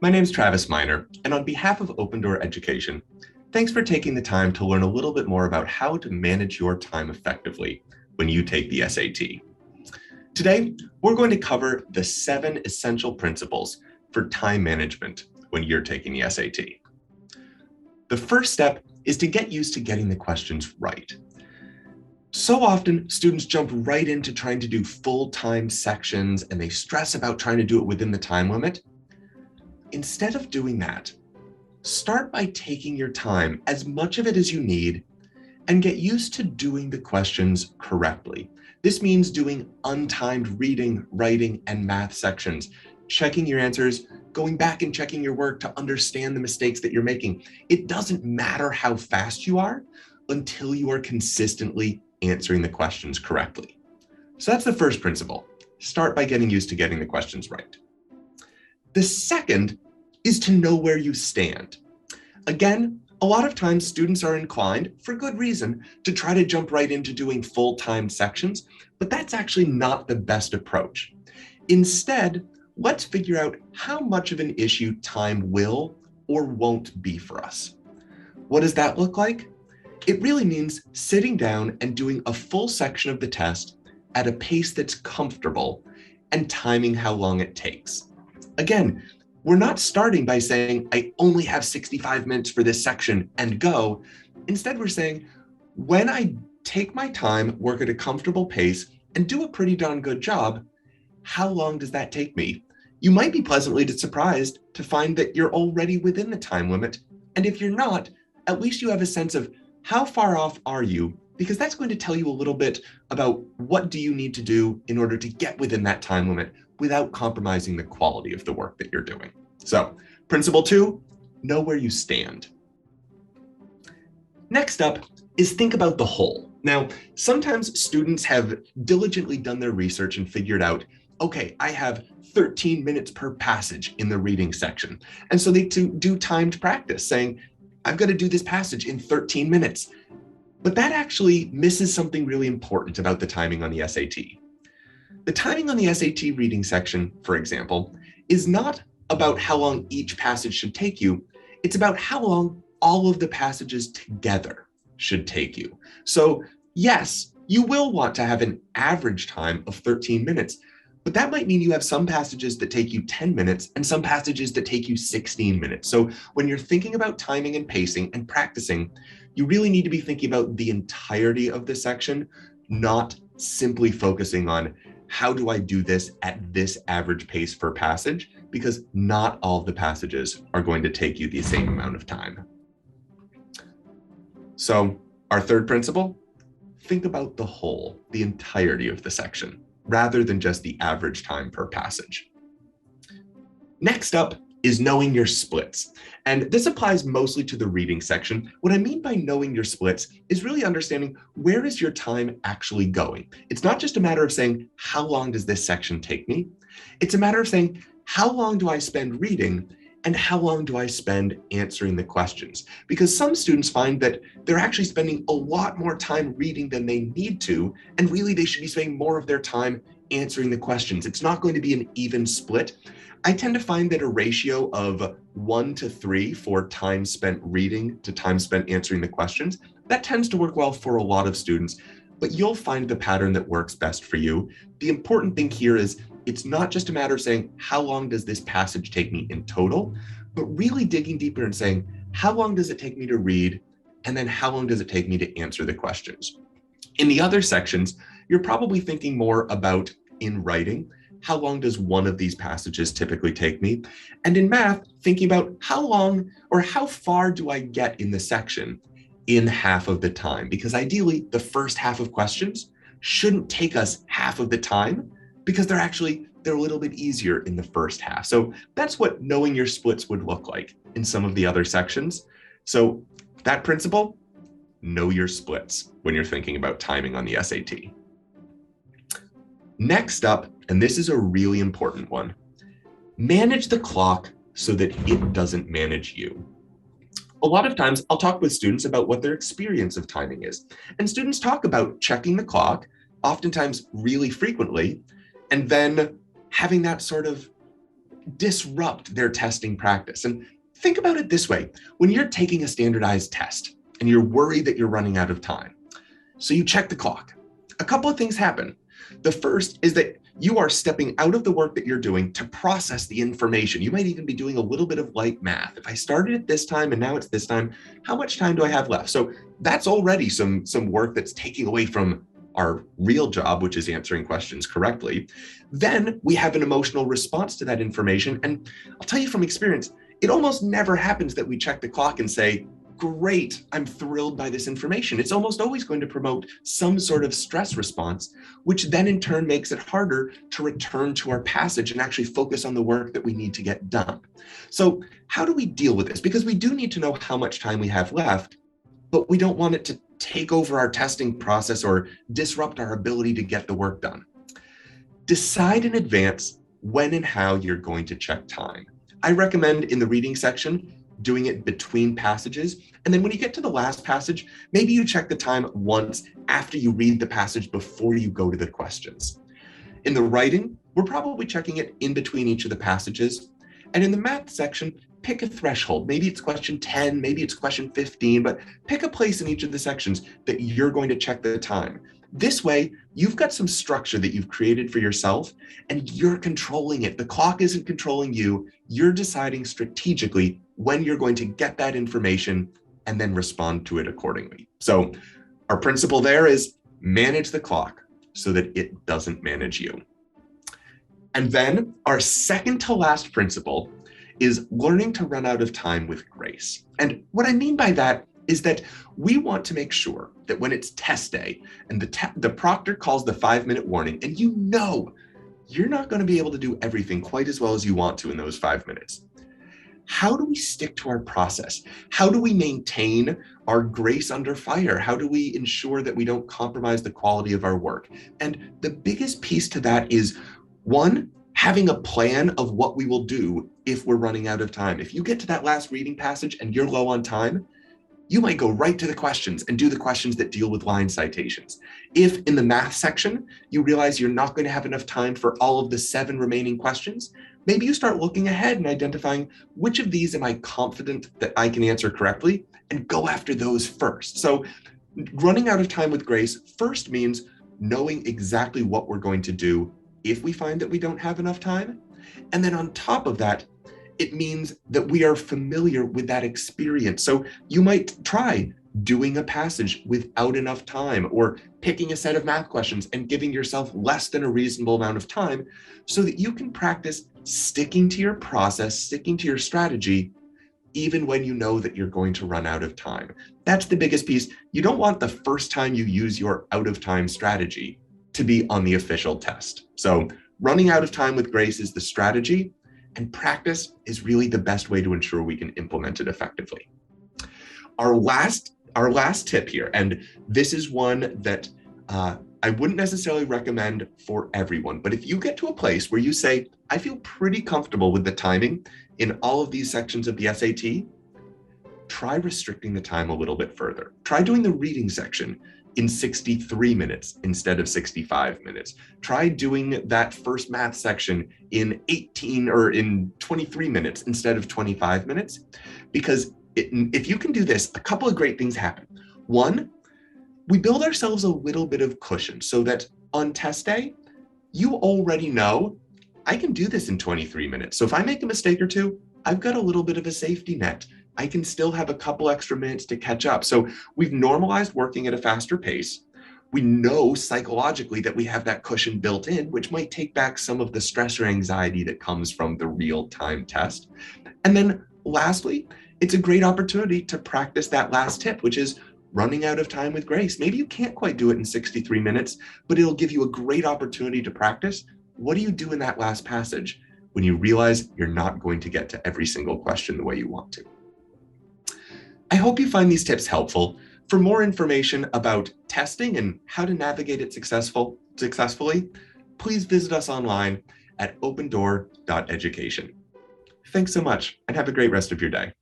My name's Travis Miner, and on behalf of Open Door Education, thanks for taking the time to learn a little bit more about how to manage your time effectively when you take the SAT. Today, we're going to cover the 7 essential principles for time management when you're taking the SAT. The first step is to get used to getting the questions right. So often, students jump right into trying to do full-time sections and they stress about trying to do it within the time limit. Instead of doing that, start by taking your time, as much of it as you need, and get used to doing the questions correctly. This means doing untimed reading, writing, and math sections, checking your answers, going back and checking your work to understand the mistakes that you're making. It doesn't matter how fast you are until you are consistently answering the questions correctly. So that's the first principle. Start by getting used to getting the questions right. The second is to know where you stand. Again, a lot of times students are inclined, for good reason, to try to jump right into doing full-time sections, but that's actually not the best approach. Instead, let's figure out how much of an issue time will or won't be for us. What does that look like? It really means sitting down and doing a full section of the test at a pace that's comfortable and timing how long it takes. Again, we're not starting by saying, I only have 65 minutes for this section and go. Instead, we're saying, when I take my time, work at a comfortable pace, and do a pretty darn good job, how long does that take me? You might be pleasantly surprised to find that you're already within the time limit. And if you're not, at least you have a sense of how far off are you, because that's going to tell you a little bit about what do you need to do in order to get within that time limit without compromising the quality of the work that you're doing. So, principle 2, know where you stand. Next up is think about the whole. Now, sometimes students have diligently done their research and figured out, okay, I have 13 minutes per passage in the reading section. And so they do timed practice saying, I've got to do this passage in 13 minutes. But that actually misses something really important about the timing on the SAT. The timing on the SAT reading section, for example, is not about how long each passage should take you. It's about how long all of the passages together should take you. So yes, you will want to have an average time of 13 minutes, but that might mean you have some passages that take you 10 minutes and some passages that take you 16 minutes. So when you're thinking about timing and pacing and practicing, you really need to be thinking about the entirety of the section, not simply focusing on how do I do this at this average pace per passage, because not all of the passages are going to take you the same amount of time. So our third principle, think about the whole, the entirety of the section, rather than just the average time per passage. Next up is knowing your splits. And this applies mostly to the reading section. What I mean by knowing your splits is really understanding where is your time actually going. It's not just a matter of saying, how long does this section take me? It's a matter of saying, how long do I spend reading and how long do I spend answering the questions? Because some students find that they're actually spending a lot more time reading than they need to, and really they should be spending more of their time answering the questions. It's not going to be an even split. I tend to find that a ratio of 1 to 3 for time spent reading to time spent answering the questions, that tends to work well for a lot of students, but you'll find the pattern that works best for you. The important thing here is it's not just a matter of saying, how long does this passage take me in total, but really digging deeper and saying, how long does it take me to read? And then how long does it take me to answer the questions? In the other sections, you're probably thinking more about in writing, how long does one of these passages typically take me? And in math, thinking about how long or how far do I get in the section in half of the time? Because ideally, the first half of questions shouldn't take us half of the time because they're a little bit easier in the first half. So that's what knowing your splits would look like in some of the other sections. So that principle, know your splits when you're thinking about timing on the SAT. Next up, and this is a really important one, manage the clock so that it doesn't manage you. A lot of times I'll talk with students about what their experience of timing is. And students talk about checking the clock, oftentimes really frequently, and then having that sort of disrupt their testing practice. And think about it this way. When you're taking a standardized test and you're worried that you're running out of time, so you check the clock, a couple of things happen. The first is that you are stepping out of the work that you're doing to process the information. You might even be doing a little bit of light math. If I started at this time and now it's this time, how much time do I have left? So that's already some work that's taking away from our real job, which is answering questions correctly. Then we have an emotional response to that information. And I'll tell you from experience, it almost never happens that we check the clock and say, great, I'm thrilled by this information. It's almost always going to promote some sort of stress response, which then in turn makes it harder to return to our passage and actually focus on the work that we need to get done. So how do we deal with this? Because we do need to know how much time we have left, but we don't want it to take over our testing process or disrupt our ability to get the work done. Decide in advance when and how you're going to check time. I recommend in the reading section doing it between passages. And then when you get to the last passage, maybe you check the time once after you read the passage before you go to the questions. In the writing, we're probably checking it in between each of the passages. And in the math section, pick a threshold. Maybe it's question 10, maybe it's question 15, but pick a place in each of the sections that you're going to check the time. This way, you've got some structure that you've created for yourself and you're controlling it. The clock isn't controlling you. You're deciding strategically when you're going to get that information and then respond to it accordingly. So our principle there is manage the clock so that it doesn't manage you. And then our second to last principle is learning to run out of time with grace. And what I mean by that is that we want to make sure that when it's test day and the proctor calls the 5-minute warning and you know you're not going to be able to do everything quite as well as you want to in those 5 minutes. How do we stick to our process? How do we maintain our grace under fire? How do we ensure that we don't compromise the quality of our work? And the biggest piece to that is, one, having a plan of what we will do if we're running out of time. If you get to that last reading passage and you're low on time, you might go right to the questions and do the questions that deal with line citations. If in the math section, you realize you're not going to have enough time for all of the 7 remaining questions, maybe you start looking ahead and identifying which of these am I confident that I can answer correctly and go after those first. So running out of time with grace first means knowing exactly what we're going to do if we find that we don't have enough time. And then on top of that, it means that we are familiar with that experience. So you might try doing a passage without enough time or picking a set of math questions and giving yourself less than a reasonable amount of time so that you can practice sticking to your process, sticking to your strategy, even when you know that you're going to run out of time. That's the biggest piece. You don't want the first time you use your out of time strategy to be on the official test. So running out of time with grace is the strategy, and practice is really the best way to ensure we can implement it effectively. Our last tip here, and this is one that I wouldn't necessarily recommend for everyone, but if you get to a place where you say, I feel pretty comfortable with the timing in all of these sections of the SAT, try restricting the time a little bit further. Try doing the reading section in 63 minutes instead of 65 minutes. Try doing that first math section in 23 minutes instead of 25 minutes. Because if you can do this, a couple of great things happen. One, we build ourselves a little bit of cushion so that on test day, you already know, I can do this in 23 minutes. So if I make a mistake or two, I've got a little bit of a safety net. I can still have a couple extra minutes to catch up. So we've normalized working at a faster pace. We know psychologically that we have that cushion built in, which might take back some of the stress or anxiety that comes from the real-time test. And then lastly, it's a great opportunity to practice that last tip, which is running out of time with grace. Maybe you can't quite do it in 63 minutes, but it'll give you a great opportunity to practice. What do you do in that last passage when you realize you're not going to get to every single question the way you want to? I hope you find these tips helpful. For more information about testing and how to navigate it successfully, please visit us online at opendoor.education. Thanks so much and have a great rest of your day.